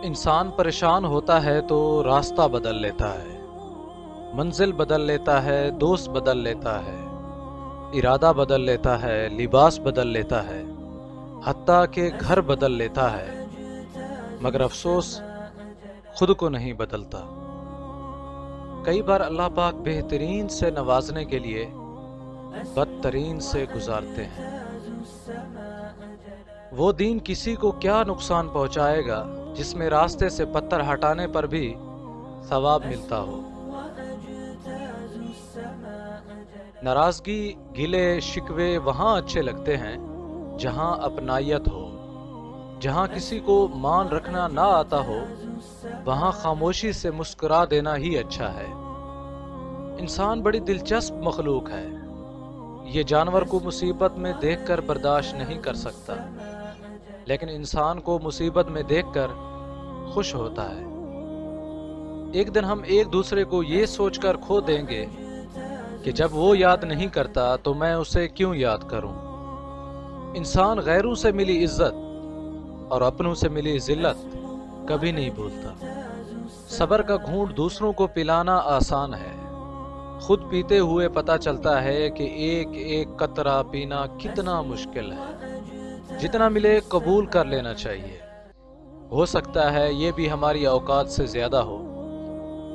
انسان پریشان ہوتا ہے تو راستہ بدل لیتا ہے، منزل بدل لیتا ہے، دوست بدل لیتا ہے، ارادہ بدل لیتا ہے، لباس بدل لیتا ہے، حتیٰ کہ گھر بدل لیتا ہے، مگر افسوس خود کو نہیں بدلتا۔ کئی بار اللہ پاک بہترین سے نوازنے کے لیے بدترین سے گزارتے ہیں۔ وہ دین کسی کو کیا نقصان پہنچائے گا جس میں راستے سے پتھر ہٹانے پر بھی ثواب ملتا ہو۔ ناراضگی، گلے شکوے وہاں اچھے لگتے ہیں جہاں اپنائیت ہو۔ جہاں کسی کو مان رکھنا نہ آتا ہو وہاں خاموشی سے مسکرا دینا ہی اچھا ہے۔ انسان بڑی دلچسپ مخلوق ہے، یہ جانور کو مصیبت میں دیکھ کر برداشت نہیں کر سکتا، لیکن انسان کو مصیبت میں دیکھ کر خوش ہوتا ہے۔ ایک دن ہم ایک دوسرے کو یہ سوچ کر کھو دیں گے کہ جب وہ یاد نہیں کرتا تو میں اسے کیوں یاد کروں۔ انسان غیروں سے ملی عزت اور اپنوں سے ملی ذلت کبھی نہیں بھولتا۔ صبر کا گھونٹ دوسروں کو پلانا آسان ہے، خود پیتے ہوئے پتہ چلتا ہے کہ ایک ایک قطرہ پینا کتنا مشکل ہے۔ جتنا ملے قبول کر لینا چاہیے، ہو سکتا ہے یہ بھی ہماری اوقات سے زیادہ ہو۔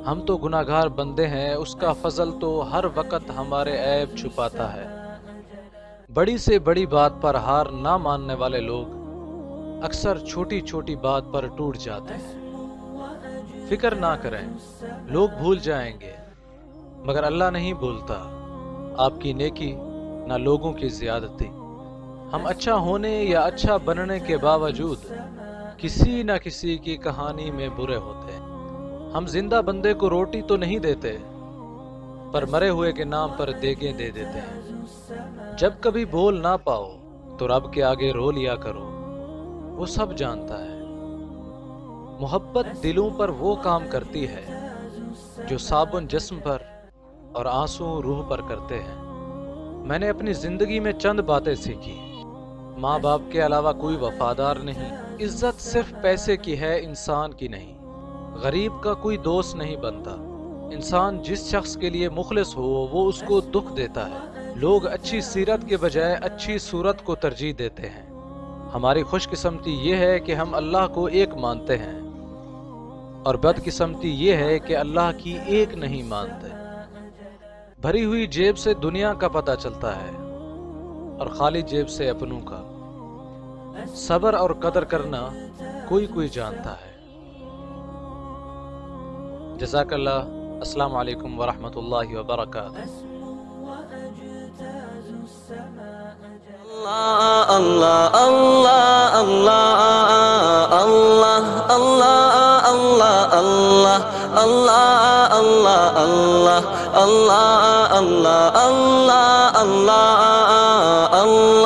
ہم تو گناہگار بندے ہیں، اس کا فضل تو ہر وقت ہمارے عیب چھپاتا ہے۔ بڑی سے بڑی بات پر ہار نہ ماننے والے لوگ اکثر چھوٹی چھوٹی بات پر ٹوٹ جاتے ہیں۔ فکر نہ کریں، لوگ بھول جائیں گے مگر اللہ نہیں بھولتا آپ کی نیکی نہ لوگوں کی زیادتی۔ ہم اچھا ہونے یا اچھا بننے کے باوجود کسی نہ کسی کی کہانی میں برے ہوتے ہیں۔ ہم زندہ بندے کو روٹی تو نہیں دیتے پر مرے ہوئے کے نام پر دیگیں دے دیتے ہیں۔ جب کبھی بول نہ پاؤ تو رب کے آگے رو لیا کرو، وہ سب جانتا ہے۔ محبت دلوں پر وہ کام کرتی ہے جو صابن جسم پر اور آنسو روح پر کرتے ہیں۔ میں نے اپنی زندگی میں چند باتیں سیکھی۔ ماں باپ کے علاوہ کوئی وفادار نہیں، عزت صرف پیسے کی ہے، انسان کی نہیں۔ غریب کا کوئی دوست نہیں بنتا، انسان جس شخص کے لیے مخلص ہو وہ اس کو دکھ دیتا ہے۔ لوگ اچھی سیرت کے بجائے اچھی صورت کو ترجیح دیتے ہیں۔ ہماری خوش قسمتی یہ ہے کہ ہم اللہ کو ایک مانتے ہیں اور بد قسمتی یہ ہے کہ اللہ کی ایک نہیں مانتے۔ بھری ہوئی جیب سے دنیا کا پتہ چلتا ہے اور خالی جیب سے اپنوں کا۔ صبر اور قدر کرنا کوئی کوئی جانتا ہے۔ جزاک اللہ۔ السلام علیکم ورحمۃ اللہ وبرکاتہ۔ اللہ اللہ اللہ اللہ اللہ اللہ اللہ اللہ اللہ اللہ اللہ اللہ اللہ اللہ اللہ